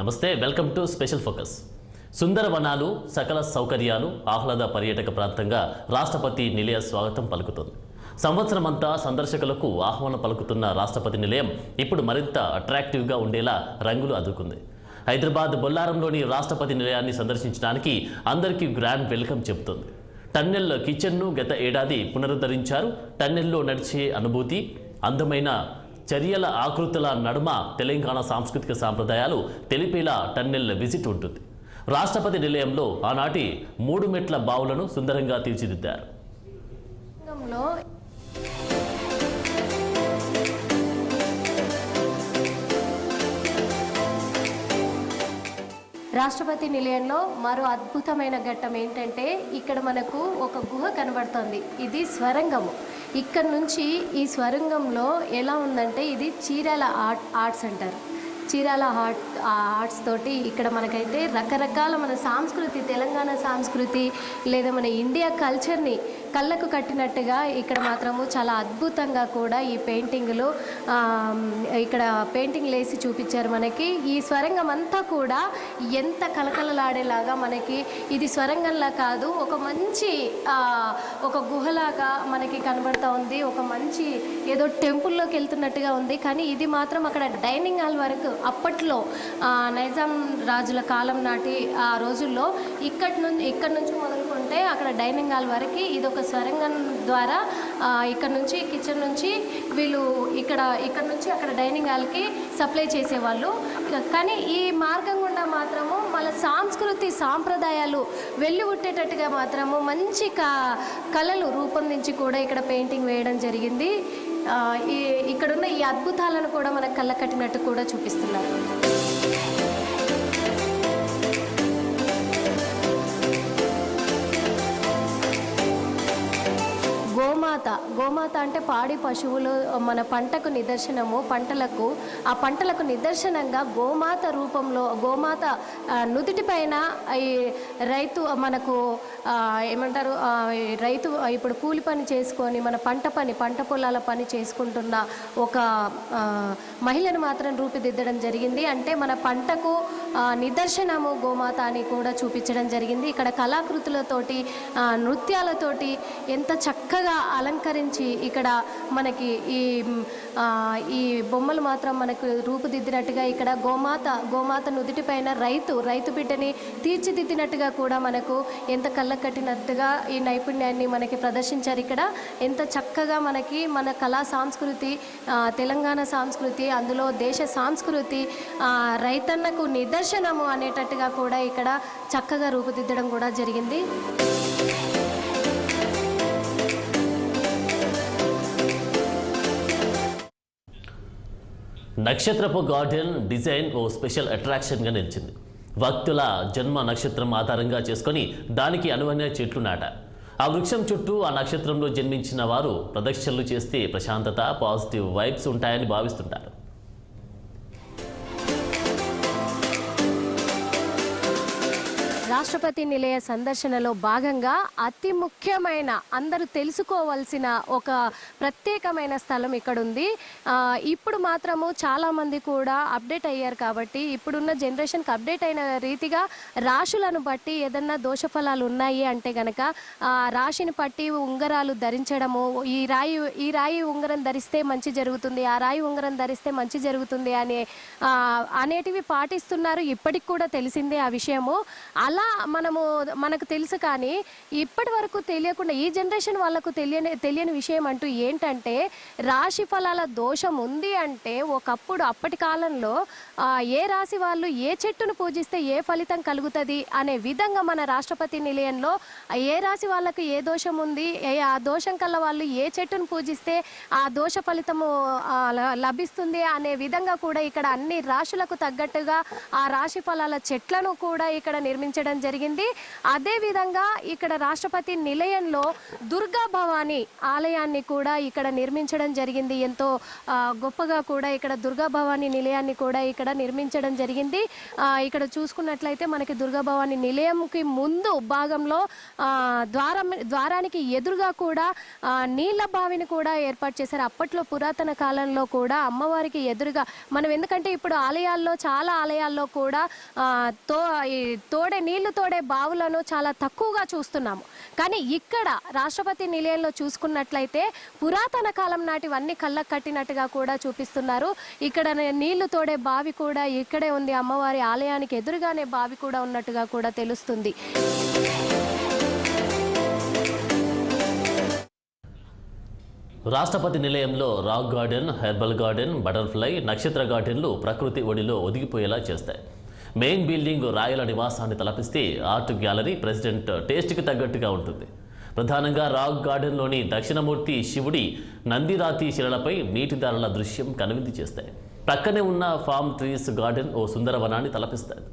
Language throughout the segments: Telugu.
నమస్తే, వెల్కమ్ టు స్పెషల్ ఫోకస్. సుందర వనాలు, సకల సౌకర్యాలు, ఆహ్లాద పర్యాటక ప్రాంతంగా రాష్ట్రపతి నిలయ స్వాగతం పలుకుతుంది. సంవత్సరమంతా సందర్శకులకు ఆహ్వానం పలుకుతున్న రాష్ట్రపతి నిలయం ఇప్పుడు మరింత అట్రాక్టివ్గా ఉండేలా రంగులు అద్దుకుంది. హైదరాబాద్ బొల్లారంలోని రాష్ట్రపతి నిలయాన్ని సందర్శించడానికి అందరికీ గ్రాండ్ వెల్కమ్ చెబుతుంది. టన్నెల్ కిచెన్ను గత ఏడాది పునరుద్ధరించారు. టన్నెల్లో నడిచే అనుభూతి, అందమైన చర్యల ఆకృతుల నడుమ తెలంగాణ సాంస్కృతిక సాంప్రదాయాలు తెలిపేలా టన్నెల్ విజిట్ ఉంటుంది. రాష్ట్రపతి నిలయంలో ఆనాటి 3 మెట్ల బావులను సుందరంగా తీర్చిదిద్దారు. రాష్ట్రపతి నిలయంలో మరో అద్భుతమైన ఘట్టం ఏంటంటే ఇక్కడ మనకు ఒక గుహ కనబడుతుంది. ఇది స్వరంగము. ఇక్కడ నుంచి ఈ స్వరంగంలో ఎలా ఉందంటే ఇది చీరాల ఆర్ట్స్ అంటారు. చీరాల ఆర్ట్స్ తోటి ఇక్కడ మనకైతే రకరకాల మన సంస్కృతి, తెలంగాణ సంస్కృతి లేదా మన ఇండియా కల్చర్ని కళ్ళకు కట్టినట్టుగా ఇక్కడ మాత్రము చాలా అద్భుతంగా కూడా ఈ పెయింటింగ్లు ఇక్కడ పెయింటింగ్ వేసి చూపించారు. మనకి ఈ స్వరంగం అంతా కూడా ఎంత కలకలలాడేలాగా మనకి ఇది స్వరంగంలా కాదు, ఒక మంచి ఒక గుహలాగా మనకి కనబడుతూ ఉంది. ఒక మంచి ఏదో టెంపుల్లోకి వెళ్తున్నట్టుగా ఉంది. కానీ ఇది మాత్రం అక్కడ డైనింగ్ హాల్ వరకు అప్పట్లో నైజాం రాజుల కాలం నాటి ఆ రోజుల్లో ఇక్కడ నుంచి మొదలుకుంటే అక్కడ డైనింగ్ హాల్ వరకు ఇది ఒక స్వరంగం ద్వారా ఇక్కడ నుంచి కిచెన్ నుంచి వీళ్ళు ఇక్కడ నుంచి అక్కడ డైనింగ్ హాల్కి సప్లై చేసేవాళ్ళు. కానీ ఈ మార్గం గుండా మాత్రము మన సంస్కృతి సాంప్రదాయాలు వెల్లివుట్టేటట్టుగా మాత్రము మంచి కళలు రూపొందించి కూడా ఇక్కడ పెయింటింగ్ వేయడం జరిగింది. ఇక్కడున్న ఈ అద్భుతాలను కూడా మనకు కళ్ళ కట్టినట్టు కూడా చూపిస్తున్నారు. గోమాత అంటే పాడి పశువులు మన పంటకు నిదర్శనము. పంటలకు నిదర్శనంగా గోమాత రూపంలో గోమాత నుదుటి పైన ఈ రైతు మనకు ఏమంటారు, రైతు ఇప్పుడు కూలి పని చేసుకొని మన పంట పొలాల పని చేసుకుంటున్న ఒక మహిళను మాత్రం రూపుదిద్దడం జరిగింది. అంటే మన పంటకు నిదర్శనము గోమాత అని కూడా చూపించడం జరిగింది. ఇక్కడ కళాకృతులతోటి నృత్యాలతోటి ఎంత చక్కగా అలంకరించి ఇక్కడ మనకి ఈ బొమ్మలు మాత్రం మనకు రూపుదిద్దినట్టుగా ఇక్కడ గోమాత నుదుటి పైన రైతు బిడ్డని తీర్చిదిద్దినట్టుగా కూడా మనకు ఎంత కళ్ళ కట్టినట్టుగా ఈ నైపుణ్యాన్ని మనకి ప్రదర్శించారు. ఇక్కడ ఎంత చక్కగా మనకి మన కళా సంస్కృతి, తెలంగాణ సంస్కృతి, అందులో దేశ సంస్కృతి, రైతన్నకు నిదర్శనము అనేటట్టుగా కూడా ఇక్కడ చక్కగా రూపుదిద్దడం కూడా జరిగింది. నక్షత్రపు గార్డెన్ డిజైన్ ఓ స్పెషల్ అట్రాక్షన్గా నిలిచింది. భక్తుల జన్మ నక్షత్రం ఆధారంగా చేసుకొని దానికి అనువైన చెట్లు నాటారు. ఆ వృక్షం చుట్టూ ఆ నక్షత్రంలో జన్మించిన వారు ప్రదక్షిణలు చేస్తే ప్రశాంతత, పాజిటివ్ వైబ్స్ ఉంటాయని భావిస్తుంటారు. రాష్ట్రపతి నిలయ సందర్శనలో భాగంగా అతి ముఖ్యమైన అందరూ తెలుసుకోవాల్సిన ఒక ప్రత్యేకమైన స్థలం ఇక్కడ ఉంది. ఇప్పుడు మాత్రము చాలామంది కూడా అప్డేట్ అయ్యారు కాబట్టి ఇప్పుడున్న జనరేషన్కి అప్డేట్ అయిన రీతిగా రాశులను బట్టి ఏదన్నా దోషఫలాలు ఉన్నాయి అంటే గనక రాశిని బట్టి ఉంగరాలు ధరించడము, ఈ రాయి ఉంగరం ధరిస్తే మంచి జరుగుతుంది, ఆ రాయి ఉంగరం ధరిస్తే మంచి జరుగుతుంది అనేటివి పాటిస్తున్నారు. ఇప్పటికి కూడా తెలిసిందే ఆ విషయము. అలా మనకు తెలుసు, కానీ ఇప్పటి వరకు తెలియకుండా ఈ జనరేషన్ వాళ్ళకు తెలియని విషయం అంటూ ఏంటంటే రాశి ఫలాల దోషం ఉంది అంటే అప్పటి కాలంలో ఏ రాశి వాళ్ళు ఏ చెట్టును పూజిస్తే ఏ ఫలితం కలుగుతుంది అనే విధంగా మన రాష్ట్రపతి నిలయంలో ఏ రాశి వాళ్ళకు ఏ దోషం ఉంది, ఆ దోషం కల్లా వాళ్ళు ఏ చెట్టును పూజిస్తే ఆ దోష ఫలితము లభిస్తుంది అనే విధంగా కూడా ఇక్కడ అన్ని రాశులకు తగ్గట్టుగా ఆ రాశి ఫలాల చెట్లను కూడా ఇక్కడ నిర్మించడం నిర్మించడం జరిగింది. అదేవిధంగా ఇక్కడ రాష్ట్రపతి నిలయంలో దుర్గా భవానీ ఆలయాన్ని కూడా ఇక్కడ నిర్మించడం జరిగింది. ఎంతో గొప్పగా కూడా ఇక్కడ దుర్గా భవానీ నిలయాన్ని కూడా ఇక్కడ నిర్మించడం జరిగింది. ఇక్కడ చూసుకున్నట్లయితే మనకి దుర్గా భవానీ నిలయంకి ముందు భాగంలో ద్వారానికి ఎదురుగా కూడా నీళ్ల బావిని కూడా ఏర్పాటు చేశారు. అప్పట్లో పురాతన కాలంలో కూడా అమ్మవారికి ఎదురుగా మనం, ఎందుకంటే ఇప్పుడు ఆలయాల్లో చాలా ఆలయాల్లో కూడా నీళ్లు తోడే బావులను చాలా తక్కువగా చూస్తున్నాము. కానీ ఇక్కడ రాష్ట్రపతి నిలయంలో చూసుకున్నట్లయితే పురాతన కాలం నాటివన్నీ కళ్ళకు కట్టినట్టుగా కూడా చూపిస్తున్నారు. ఇక్కడ నీళ్లు తోడే బావి కూడా ఇక్కడే ఉంది. అమ్మవారి ఆలయానికి ఎదురుగానే బావి కూడా ఉన్నట్టుగా కూడా తెలుస్తుంది. రాష్ట్రపతి నిలయంలో rock garden, herbal garden, butterfly, నక్షత్ర గార్డెన్లు ప్రకృతి ఒడిలో ఒదిగిపోయేలా చేస్తాయి. మెయిన్ బిల్డింగ్ రాయల నివాసాన్ని తలపిస్తే ఆర్ట్ గ్యాలరీ ప్రెసిడెంట్ టేస్ట్కి తగ్గట్టుగా ఉంటుంది. ప్రధానంగా రాక్ గార్డెన్లోని దక్షిణమూర్తి శివుడి నందిరాతి శిలలపై నీటిదారుల దృశ్యం కనువిందు చేస్తాయి. ప్రక్కనే ఉన్న ఫామ్ ట్రీస్ గార్డెన్ ఓ సుందరవనాన్ని తలపిస్తాయి.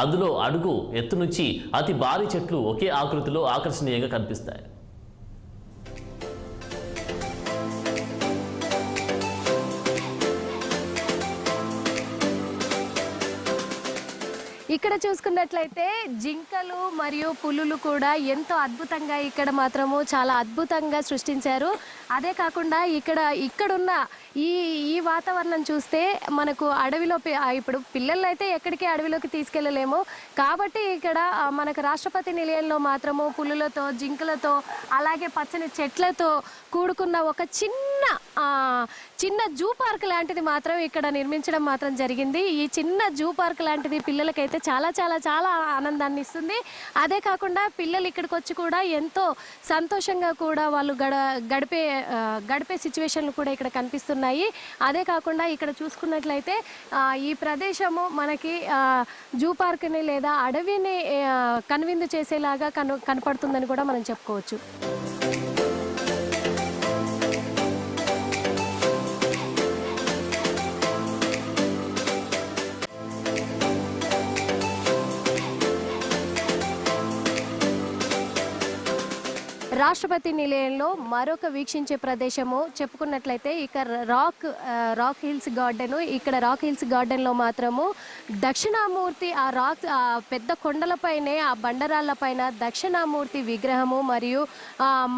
అందులో అడుగు ఎత్తు నుంచి అతి భారీ చెట్లు ఒకే ఆకృతిలో ఆకర్షణీయంగా కనిపిస్తాయి. ఇక్కడ చూసుకున్నట్లయితే జింకలు మరియు పులులు కూడా ఎంతో అద్భుతంగా ఇక్కడ మాత్రము చాలా అద్భుతంగా సృష్టించారు. అదే కాకుండా ఇక్కడున్న ఈ వాతావరణం చూస్తే మనకు అడవిలో ఇప్పుడు పిల్లలు అయితే ఎక్కడికి అడవిలోకి తీసుకెళ్ళలేము కాబట్టి ఇక్కడ మనకు రాష్ట్రపతి నిలయంలో మాత్రము పులులతో, జింకలతో, అలాగే పచ్చని చెట్లతో కూడుకున్న ఒక చిన్న జూ పార్క్ లాంటిది మాత్రం ఇక్కడ నిర్మించడం మాత్రం జరిగింది. ఈ చిన్న జూ పార్క్ లాంటిది పిల్లలకైతే చాలా చాలా చాలా ఆనందాన్ని ఇస్తుంది. అదే కాకుండా పిల్లలు ఇక్కడికి వచ్చి కూడా ఎంతో సంతోషంగా కూడా వాళ్ళు గడిపే సిచ్యువేషన్లు కూడా ఇక్కడ కనిపిస్తున్నాయి. అదే కాకుండా ఇక్కడ చూసుకున్నట్లయితే ఈ ప్రదేశము మనకి జూ పార్క్ని లేదా అడవిని కనువిందు చేసేలాగా కనపడుతుందని కూడా మనం చెప్పుకోవచ్చు. రాష్ట్రపతి నిలయంలో మరొక వీక్షించే ప్రదేశము చెప్పుకున్నట్లయితే ఇక్కడ రాక్ హిల్స్ గార్డెన్. ఇక్కడ రాక్ హిల్స్ గార్డెన్లో మాత్రము దక్షిణామూర్తి ఆ పెద్ద కొండలపైనే ఆ బండరాళ్ళపైన దక్షిణామూర్తి విగ్రహము మరియు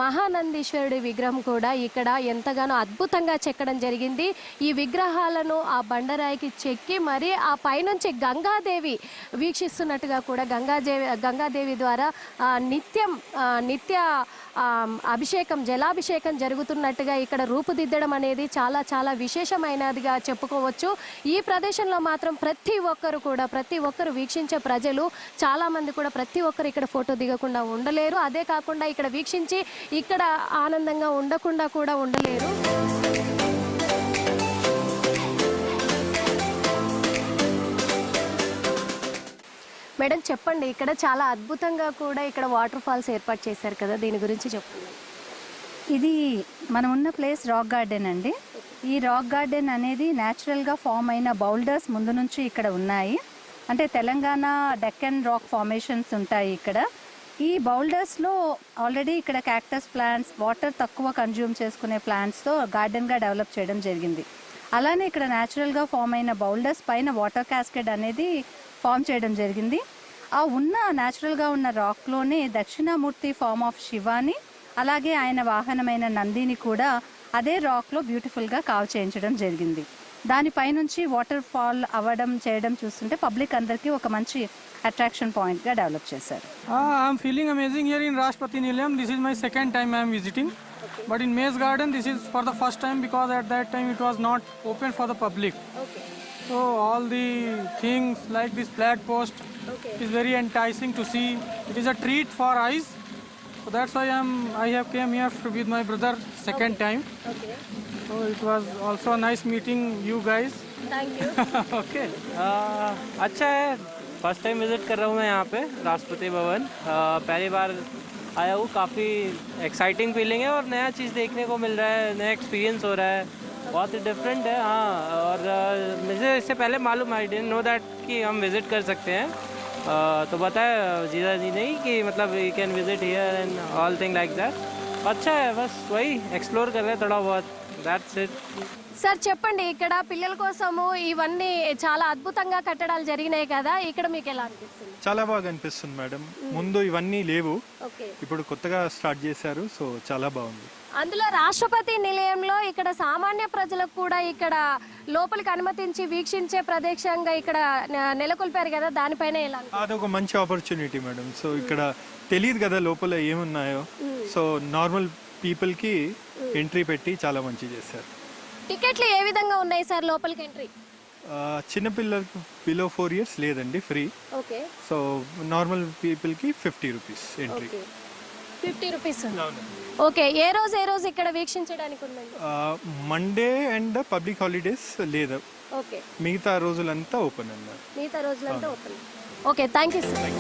మహానందీశ్వరుడి విగ్రహం కూడా ఇక్కడ ఎంతగానో అద్భుతంగా చెక్కడం జరిగింది. ఈ విగ్రహాలను ఆ బండరాయికి చెక్కి మరి ఆ పైనుంచి గంగాదేవి వీక్షిస్తున్నట్టుగా కూడా గంగాదేవి ద్వారా నిత్య అభిషేకం, జలాభిషేకం జరుగుతున్నట్టుగా ఇక్కడ రూపుదిద్దడం అనేది చాలా చాలా విశేషమైనదిగా చెప్పుకోవచ్చు. ఈ ప్రదేశంలో మాత్రం ప్రతి ఒక్కరు వీక్షించే ప్రజలు చాలామంది కూడా ప్రతి ఒక్కరు ఇక్కడ ఫోటో దిగకుండా ఉండలేరు. అదే కాకుండా ఇక్కడ వీక్షించి ఇక్కడ ఆనందంగా ఉండకుండా కూడా ఉండలేరు. మేడం చెప్పండి, ఇక్కడ చాలా అద్భుతంగా కూడా ఇక్కడ వాటర్ ఫాల్స్ ఏర్పాటు చేశారు కదా, దీని గురించి చెప్పండి. ఇది మనం ఉన్న ప్లేస్ రాక్ గార్డెన్ అండి. ఈ రాక్ గార్డెన్ అనేది న్యాచురల్గా ఫామ్ అయిన బౌల్డర్స్ ముందు నుంచి ఇక్కడ ఉన్నాయి. అంటే తెలంగాణ డెక్కన్ రాక్ ఫార్మేషన్స్ ఉంటాయి ఇక్కడ. ఈ బౌల్డర్స్లో ఆల్రెడీ ఇక్కడ క్యాక్టస్ ప్లాంట్స్, వాటర్ తక్కువ కన్జ్యూమ్ చేసుకునే ప్లాంట్స్తో గార్డెన్గా డెవలప్ చేయడం జరిగింది. అలానే ఇక్కడ న్యాచురల్గా ఫామ్ అయిన బౌల్డర్స్ పైన వాటర్ క్యాస్కేడ్ అనేది ఫామ్ చేయడం జరిగింది. ఆ న్యాచురల్గా ఉన్న రాక్లోనే దక్షిణామూర్తి ఫామ్ ఆఫ్ శివాని, అలాగే ఆయన వాహనమైన నందిని కూడా అదే రాక్లో బ్యూటిఫుల్గా కావ్ చేయించడం జరిగింది. దానిపైనుంచి వాటర్ ఫాల్ అవ్వడం చేయడం చూస్తుంటే పబ్లిక్ అందరికీ ఒక మంచి అట్రాక్షన్ పాయింట్గా డెవలప్ చేశారు. I'm feeling amazing here in రాష్ట్రపతి నిలయం. This is my second time I'm visiting. But in Maze Garden, this is for the first time because at that time it was not open for the public. Okay. So all the things like this flag post is very enticing to see. It is a treat for eyes. So that's why I have came here with my brother second time. Okay. So it was also nice meeting you guys. Thank you. Okay. अच्छा है. फर्स्ट टाइम विजिट कर रहा हूँ मैं यहाँ पे राष्ट्रपति भवन. पहली बार आया हूँ. काफ़ी एक्साइटिंग फीलिंग है और नया चीज़ देखने को मिल रहा है, नया एक्सपीरियंस हो रहा है, बहुत ही डिफरेंट है. हाँ, और मुझे इससे पहले मालूम, आई डिडंट नो दैट कि हम विज़िट कर सकते हैं. तो बताया जीजा जी ने कि मतलब you can visit here and all thing like that. अच्छा है, बस वही एक्सप्लोर कर रहे हैं थोड़ा बहुत, दैट्स इट। సార్ చెప్పండి, ఇక్కడ పిల్లల కోసము ఇవన్నీ చాలా అద్భుతంగా కట్టడాలు జరిగినాయి కదా, ఇక్కడ మీకు ఎలా అనిపిస్తుంది? చాలా బాగా అనిపిస్తుంది మేడం. ముందు ఇవన్నీ లేవు, ఓకే. ఇప్పుడు కొత్తగా స్టార్ట్ చేశారు, సో చాలా బాగుంది. అందులో రాష్ట్రపతి నిలయంలో ఇక్కడ సామాన్య ప్రజలకు కూడా ఇక్కడ లోపలికి అనుమతించి వీక్షించే ప్రదేశంగా ఇక్కడ నెలకొల్పారు కదా, దానిపైన ఎలా? అదొక మంచి ఆపర్చునిటీ మేడం. సో ఇక్కడ తెలియదు కదా లోపల ఏమున్నాయో, సో నార్మల్ పీపుల్కి ఎంట్రీ పెట్టి చాలా మంచి చేశారు. టికెట్లు ఏ విధంగా ఉన్నాయి సార్ లోపలికి ఎంట్రీ? చిన్నపిల్లలకు బిలో 4 years లేదండి, ఫ్రీ. ఓకే. సో నార్మల్ పీపుల్కి 50 rupees ఎంట్రీ. 50 రూపీస్. ఓకే. ఏ రోజు ఇక్కడ వీక్షించడానికి ఉందండి? మండే అండ్ పబ్లిక్ హాలిడేస్ లేదు, ఓకే. మిగతా రోజులంతా ఓపెన్ అన్నారు. మిగతా రోజులంతా open. Okay, thank you sir.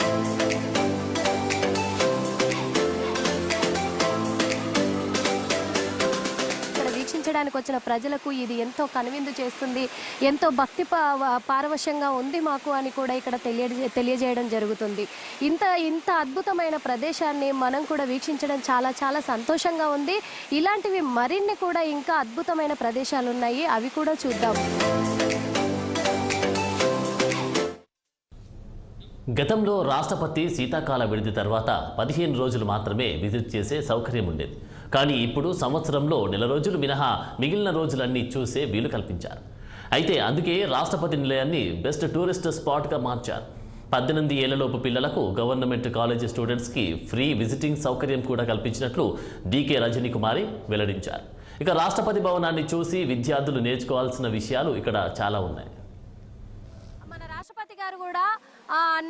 వీక్షించడానికి వచ్చిన ప్రజలకు ఇది ఎంతో కనువిందు చేస్తుంది, ఎంతో భక్తి పారవశ్యంగా ఉంది మాకు అని కూడా ఇక్కడ తెలియజేయడం జరుగుతుంది. ఇంత అద్భుతమైన ప్రదేశాన్ని మనం కూడా వీక్షించడం చాలా చాలా సంతోషంగా ఉంది. ఇలాంటివి మరిన్ని కూడా ఇంకా అద్భుతమైన ప్రదేశాలు ఉన్నాయి, అవి కూడా చూద్దాం. గతంలో రాష్ట్రపతి శీతాకాల విడిది తర్వాత 15 రోజులు మాత్రమే విజిట్ చేసే సౌకర్యం ఉండేది. కానీ ఇప్పుడు సంవత్సరంలో 1 నెల రోజులు మినహా మిగిలిన రోజులన్నీ చూసే వీలు కల్పించారు. అయితే అందుకే రాష్ట్రపతి నిలయాన్ని బెస్ట్ టూరిస్ట్ స్పాట్గా మార్చారు. 18 ఏళ్లలోపు పిల్లలకు గవర్నమెంట్ కాలేజీ స్టూడెంట్స్కి ఫ్రీ విజిటింగ్ సౌకర్యం కూడా కల్పించినట్లు డీకే రజనీ కుమారి వెల్లడించారు. ఇక రాష్ట్రపతి భవనాన్ని చూసి విద్యార్థులు నేర్చుకోవాల్సిన విషయాలు ఇక్కడ చాలా ఉన్నాయి. మన రాష్ట్రపతి గారు కూడా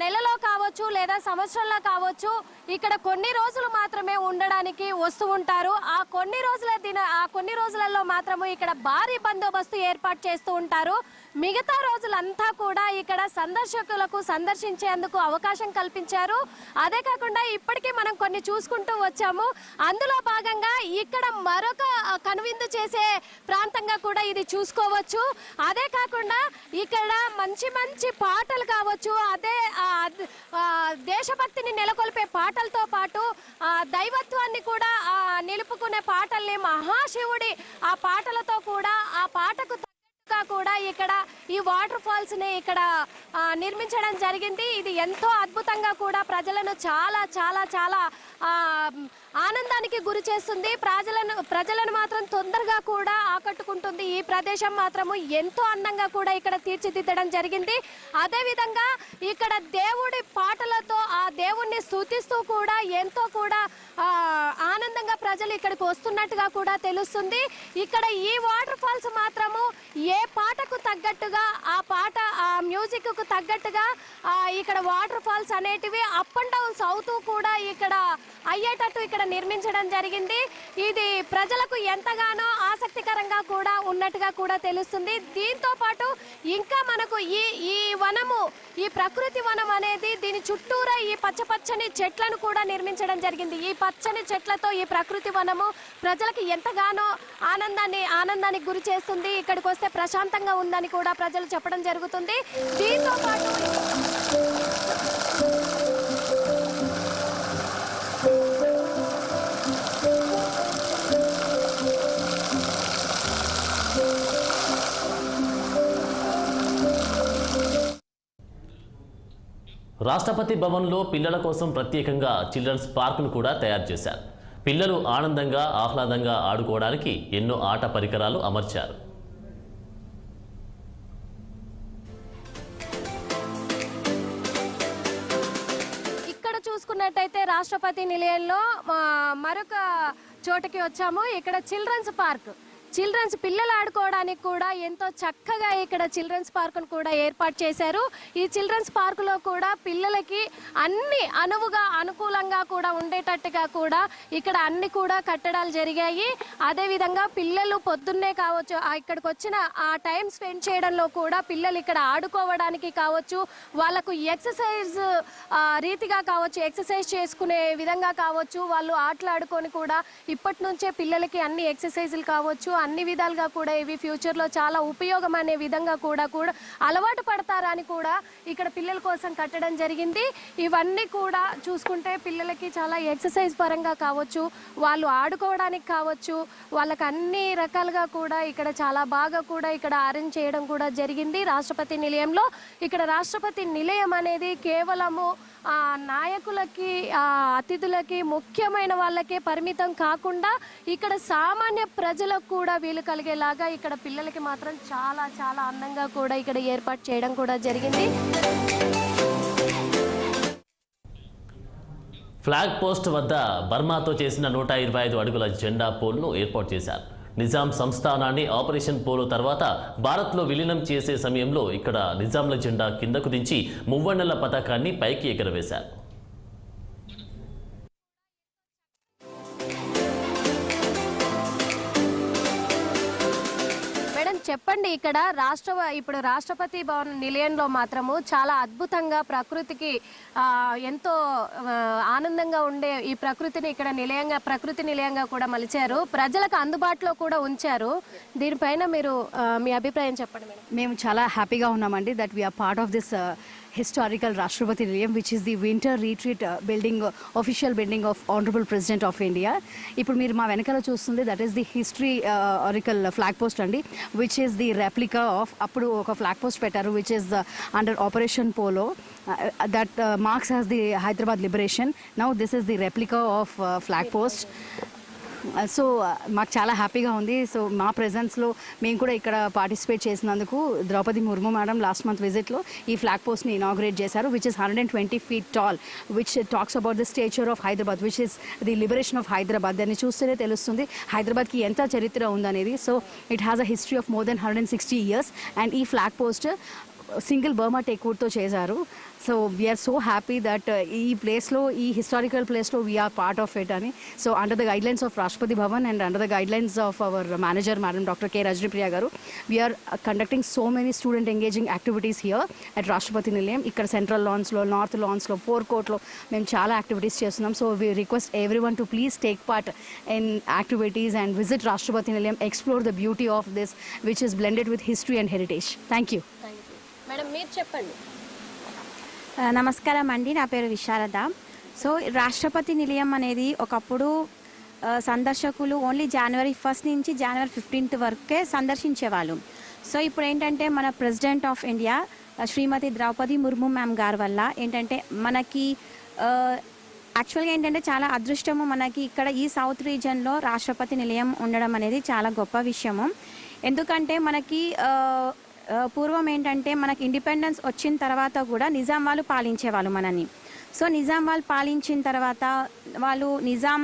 నెలలో కావచ్చు లేదా సంవత్సరంలో కావచ్చు ఇక్కడ కొన్ని రోజులు మాత్రమే ఉండడానికి వస్తూ ఉంటారు. ఆ కొన్ని రోజులలో మాత్రము ఇక్కడ భారీ బందోబస్తు ఏర్పాటు చేస్తూ ఉంటారు. మిగతా రోజులంతా కూడా ఇక్కడ సందర్శకులకు సందర్శించేందుకు అవకాశం కల్పించారు. అదే కాకుండా ఇప్పటికీ మనం కొన్ని చూసుకుంటూ వచ్చాము. అందులో భాగంగా ఇక్కడ మరొక కనువిందు చేసే ప్రాంతంగా కూడా ఇది చూసుకోవచ్చు. అదే కాకుండా ఇక్కడ మంచి మంచి పాటలు కావచ్చు, అదే దేశభక్తిని నెలకొల్పే పాటలతో పాటు దైవత్వాన్ని కూడా నిలుపుకునే పాటల్ని, మహాశివుడి ఆ పాటలతో కూడా ఆ పాటకు కూడా ఇక్కడ ఈ వాటర్ ఫాల్స్ ని ఇక్కడ నిర్మించడం జరిగింది. ఇది ఎంతో అద్భుతంగా కూడా ప్రజలను చాలా చాలా చాలా ఆనందానికి గురి చేస్తుంది. ప్రజలను మాత్రం తొందరగా కూడా ఆకట్టుకుంటుంది. ఈ ప్రదేశం మాత్రము ఎంతో అందంగా కూడా ఇక్కడ తీర్చిదిద్దడం జరిగింది. అదేవిధంగా ఇక్కడ దేవుడి పాటలతో ఆ దేవుణ్ణి స్తుతిస్తూ కూడా ఎంతో కూడా ఆనందంగా ప్రజలు ఇక్కడికి వస్తున్నట్టుగా కూడా తెలుస్తుంది. ఇక్కడ ఈ వాటర్ ఫాల్స్ మాత్రము ఏ పాటకు తగ్గట్టుగా ఆ మ్యూజిక్ కు తగ్గట్టుగా ఇక్కడ వాటర్ ఫాల్స్ అనేటివి అప్ అండ్ డౌన్స్ అవుతూ కూడా ఇక్కడ అయ్యేటట్టు ఇక్కడ నిర్మించడం జరిగింది. ఇది ప్రజలకు ఎంతగానో ఆసక్తికరంగా కూడా ఉన్నట్టుగా కూడా తెలుస్తుంది. దీంతో పాటు ఇంకా మనకు ఈ వనము, ఈ ప్రకృతి వనం అనేది దీని చుట్టూరా ఈ పచ్చని చెట్లను కూడా నిర్మించడం జరిగింది. ఈ పచ్చని చెట్లతో ఈ ప్రకృతి వనము ప్రజలకు ఎంతగానో ఆనందానికి గురి చేస్తుంది. ఇక్కడికి వస్తే ప్రశాంతంగా ఉందని కూడా ప్రజలు చెప్పడం జరుగుతుంది. దీంతో పాటు రాష్ట్రపతి భవన్లో పిల్లల కోసం ప్రత్యేకంగా చిల్డ్రన్స్ పార్కును కూడా తయారు చేశారు. పిల్లలు ఆనందంగా ఆహ్లాదంగా ఆడుకోవడానికి ఎన్నో ఆట పరికరాలు అమర్చారు. ఇక్కడ చూసుకున్నట్టయితే రాష్ట్రపతి నిలయంలో మరొక చోటకి వచ్చాము. ఇక్కడ చిల్డ్రన్స్ పిల్లలు ఆడుకోవడానికి కూడా ఎంతో చక్కగా ఇక్కడ చిల్డ్రన్స్ పార్కును కూడా ఏర్పాటు చేశారు. ఈ చిల్డ్రన్స్ పార్కులో కూడా పిల్లలకి అన్ని అనుకూలంగా కూడా ఉండేటట్టుగా కూడా ఇక్కడ అన్ని కూడా కట్టడాలు జరిగాయి. అదేవిధంగా పిల్లలు పొద్దున్నే కావచ్చు ఇక్కడికి వచ్చిన ఆ టైం స్పెండ్ చేయడంలో కూడా పిల్లలు ఇక్కడ ఆడుకోవడానికి కావచ్చు, వాళ్ళకు ఎక్సర్సైజ్ రీతిగా కావచ్చు, ఎక్సర్సైజ్ చేసుకునే విధంగా కావచ్చు, వాళ్ళు ఆటలాడుకొని కూడా ఇప్పటి నుంచే పిల్లలకి అన్ని ఎక్సర్సైజులు కావచ్చు అన్ని విధాలుగా కూడా ఇవి ఫ్యూచర్లో చాలా ఉపయోగం అనే విధంగా కూడా అలవాటు పడతారని కూడా ఇక్కడ పిల్లల కోసం కట్టడం జరిగింది. ఇవన్నీ కూడా చూసుకుంటే పిల్లలకి చాలా ఎక్సర్సైజ్ పరంగా కావచ్చు, వాళ్ళు ఆడుకోవడానికి కావచ్చు, వాళ్ళకి అన్ని రకాలుగా కూడా ఇక్కడ చాలా బాగా కూడా ఇక్కడ అరేంజ్ చేయడం కూడా జరిగింది రాష్ట్రపతి నిలయంలో. ఇక్కడ రాష్ట్రపతి నిలయం అనేది కేవలము నాయకులకి, అతిథులకి, ముఖ్యమైన వాళ్ళకే పరిమితం కాకుండా ఇక్కడ సామాన్య ప్రజలకు కూడా వీలు కలిగేలాగా ఇక్కడ పిల్లలకి మాత్రం చాలా చాలా అందంగా కూడా ఇక్కడ ఏర్పాటు చేయడం కూడా జరిగింది. ఫ్లాగ్ పోస్ట్ వద్ద బర్మాతో చేసిన 125 అడుగుల జెండా పోల్ను ఏర్పాటు చేశారు. నిజాం సంస్థానాన్ని ఆపరేషన్ పోలో తర్వాత భారత్లో విలీనం చేసే సమయంలో ఇక్కడ నిజాంల జెండా కిందకు దించి మువ్వన్నెల పతాకాన్ని పైకి ఎగరవేశారు. చెప్పండి, ఇక్కడ ఇప్పుడు రాష్ట్రపతి భవన్ నిలయంలో మాత్రము చాలా అద్భుతంగా ప్రకృతికి ఎంతో ఆనందంగా ఉండే ఈ ప్రకృతిని ఇక్కడ ప్రకృతి నిలయంగా కూడా మలిచారు, ప్రజలకు అందుబాటులో కూడా ఉంచారు. దీనిపైన మీరు మీ అభిప్రాయం చెప్పండి మేడం. మేము చాలా హ్యాపీగా ఉన్నామండి that we are part of this historical Rashtrapati Nilayam, which is the winter retreat building, official building of Honorable President of India. ఇప్పుడు మీరు మా వెనకాల చూస్తుంది that is the historical flag post అండి, which is the replica of అప్పుడు ఒక ఫ్లాగ్ పోస్ట్ పెట్టారు which is under operation polo that marks as the Hyderabad liberation. Now this is the replica of flag post. So మాకు చాలా హ్యాపీగా ఉంది. సో మా ప్రెజెన్స్లో మేము కూడా ఇక్కడ పార్టిసిపేట్ చేసినందుకు Droupadi Murmu madam last month విజిట్లో ఈ ఫ్లాగ్ పోస్ట్ని ఇనాగ్రేట్ చేశారు, which is 120 feet tall, which talks about the stature of Hyderabad, which is the liberation of Hyderabad. దాన్ని చూస్తేనే తెలుస్తుంది హైదరాబాద్కి ఎంత చరిత్ర ఉందనేది. So it has a history of more than 160 years and ఈ ఫ్లాగ్ పోస్ట్ సింగిల్ బర్మా టేక్వుడ్తో చేశారు. So we are so happy that ఈ ప్లేస్లో, ఈ హిస్టారికల్ ప్లేస్లో వీఆర్ పార్ట్ ఆఫ్ ఇట్ అని. So under the guidelines of Rashtrapati Bhavan and under the guidelines of our manager madam doctor K Rajanipriya garu, we are conducting so many student engaging activities here at Rashtrapati Nilayam. ఇక్కడ సెంట్రల్ లాన్స్లో, నార్త్ లాన్స్లో, ఫోర్ కోర్ట్లో మేము చాలా యాక్టివిటీస్ చేస్తున్నాం. So we request every one to please take part in activities and visit రాష్ట్రపతి నిలయం, explore the beauty of this which is blended with history and heritage. Thank you. Madam మీరు చెప్పండి. నమస్కారం అండి, నా పేరు విశారద. సో రాష్ట్రపతి నిలయం అనేది ఒకప్పుడు సందర్శకులు ఓన్లీ January 1st నుంచి January 15th వరకే సందర్శించేవాళ్ళు. సో ఇప్పుడు ఏంటంటే మన president of India Shrimati Droupadi Murmu ma'am గారి వల్ల ఏంటంటే మనకి యాక్చువల్గా ఏంటంటే చాలా అదృష్టము మనకి ఇక్కడ ఈ సౌత్ రీజన్లో రాష్ట్రపతి నిలయం ఉండడం అనేది చాలా గొప్ప విషయము. ఎందుకంటే మనకి పూర్వం ఏంటంటే మనకి ఇండిపెండెన్స్ వచ్చిన తర్వాత కూడా నిజాం వాళ్ళు పాలించేవాళ్ళు మనని. సో నిజాం వాళ్ళు పాలించిన తర్వాత వాళ్ళు నిజాం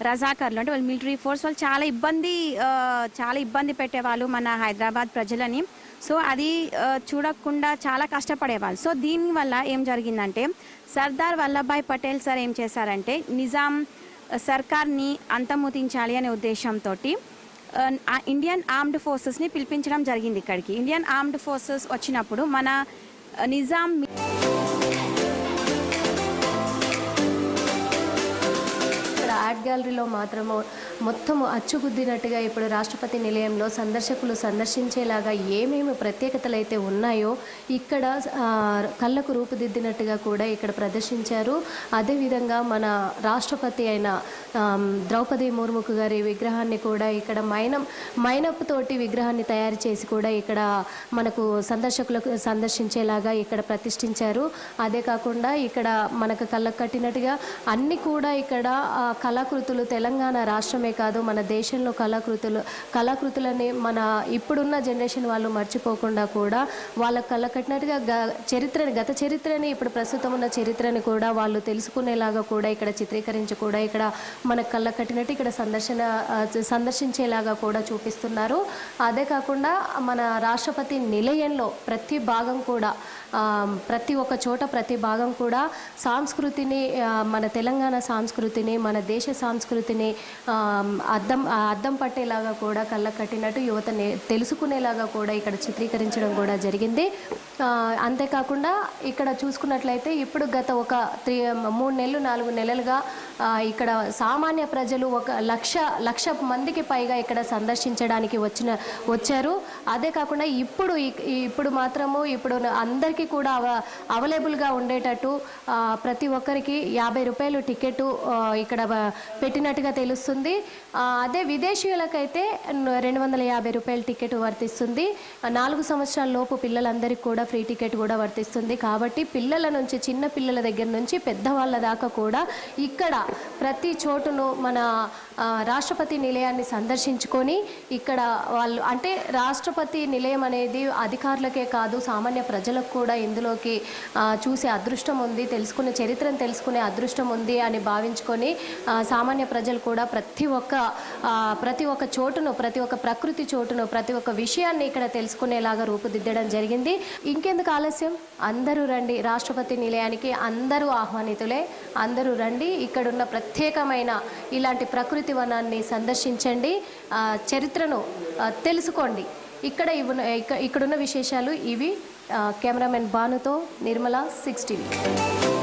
రజాకర్లు అంటే వాళ్ళు మిలిటరీ ఫోర్స్ వాళ్ళు చాలా ఇబ్బంది పెట్టేవాళ్ళు మన హైదరాబాద్ ప్రజలని. సో అది చూడకుండా చాలా కష్టపడేవాళ్ళు. సో దీనివల్ల ఏం జరిగిందంటే సర్దార్ వల్లభాయ్ పటేల్ సార్ ఏం చేశారంటే నిజాం సర్కార్ని అంతమొందించాలి అనే ఉద్దేశంతో ఇండియన్ ఆర్మ్డ్ ఫోర్సెస్ని పిలిపించడం జరిగింది ఇక్కడికి. ఇండియన్ ఆర్మ్డ్ ఫోర్సెస్ వచ్చినప్పుడు మన నిజాం ఆర్ట్ గ్యాలరీలో మాత్రము మొత్తము అచ్చుగుద్దినట్టుగా ఇప్పుడు రాష్ట్రపతి నిలయంలో సందర్శకులు సందర్శించేలాగా ఏమేమి ప్రత్యేకతలు అయితే ఉన్నాయో ఇక్కడ కళ్ళకు రూపుదిద్దినట్టుగా కూడా ఇక్కడ ప్రదర్శించారు. అదేవిధంగా మన రాష్ట్రపతి అయిన ద్రౌపది ముర్ముకు గారి విగ్రహాన్ని కూడా ఇక్కడ మైనపు తోటి విగ్రహాన్ని తయారు చేసి కూడా ఇక్కడ మనకు సందర్శకులకు సందర్శించేలాగా ఇక్కడ ప్రతిష్ఠించారు. అదే కాకుండా ఇక్కడ మనకు కళ్ళకు కట్టినట్టుగా అన్ని కూడా ఇక్కడ కళాకృతులు తెలంగాణ రాష్ట్రమే కాదు మన దేశంలో కళాకృతులని మన ఇప్పుడున్న జనరేషన్ వాళ్ళు మర్చిపోకుండా కూడా వాళ్ళ కళ్ళ కట్టినట్టుగా గత చరిత్రని ఇప్పుడు ప్రస్తుతం ఉన్న చరిత్రని కూడా వాళ్ళు తెలుసుకునేలాగా కూడా ఇక్కడ చిత్రీకరించి కూడా ఇక్కడ మన కళ్ళ కట్టినట్టు ఇక్కడ సందర్శించేలాగా కూడా చూపిస్తున్నారు. అదే కాకుండా మన రాష్ట్రపతి నిలయంలో ప్రతి భాగం కూడా ప్రతి ఒక్క చోట ప్రతి భాగం కూడా సంస్కృతిని మన తెలంగాణ సంస్కృతిని మన దేశ సంస్కృతిని అద్దం పట్టేలాగా కూడా కళ్ళకు కట్టినట్టు యువత తెలుసుకునేలాగా కూడా ఇక్కడ చిత్రీకరించడం కూడా జరిగింది. అంతేకాకుండా ఇక్కడ చూసుకున్నట్లయితే ఇప్పుడు గత ఒక 3 నెలలు 4 నెలలుగా ఇక్కడ సామాన్య ప్రజలు 1,00,000 మందికి పైగా ఇక్కడ సందర్శించడానికి వచ్చారు. అదే కాకుండా ఇప్పుడు మాత్రము ఇప్పుడు అందరికీ కూడా అవైలబుల్గా ఉండేటట్టు ప్రతి ఒక్కరికి 50 రూపాయలు టికెట్ ఇక్కడ పెట్టినట్టుగా తెలుస్తుంది. అదే విదేశీయులకైతే 250 రూపాయల టికెట్ వర్తిస్తుంది. 4 సంవత్సరాల లోపు పిల్లలందరికీ కూడా ఫ్రీ టికెట్ కూడా వర్తిస్తుంది. కాబట్టి పిల్లల నుంచి చిన్న పిల్లల దగ్గర నుంచి పెద్దవాళ్ళ దాకా కూడా ఇక్కడ ప్రతి చోటును మన రాష్ట్రపతి నిలయాన్ని సందర్శించుకొని ఇక్కడ వాళ్ళు అంటే రాష్ట్రపతి నిలయం అనేది అధికారులకే కాదు సామాన్య ప్రజలకు కూడా ఇందులోకి చూసే అదృష్టం ఉంది, చరిత్రను తెలుసుకునే అదృష్టం ఉంది అని భావించుకొని సామాన్య ప్రజలు కూడా ప్రతి ఒక్క చోటును, ప్రతి ఒక్క ప్రకృతి చోటును, ప్రతి ఒక్క విషయాన్ని ఇక్కడ తెలుసుకునేలాగా రూపుదిద్దడం జరిగింది. ఇంకెందుకు ఆలస్యం, అందరూ రండి రాష్ట్రపతి నిలయానికి, అందరూ ఆహ్వానితులే, అందరూ రండి. ఇక్కడున్న ప్రత్యేకమైన ఇలాంటి ప్రకృతి వనాన్ని సందర్శించండి, చరిత్రను తెలుసుకోండి. ఇక్కడున్న విశేషాలు ఇవి. కెమెరామెన్ భానుతో నిర్మల, 6 TV.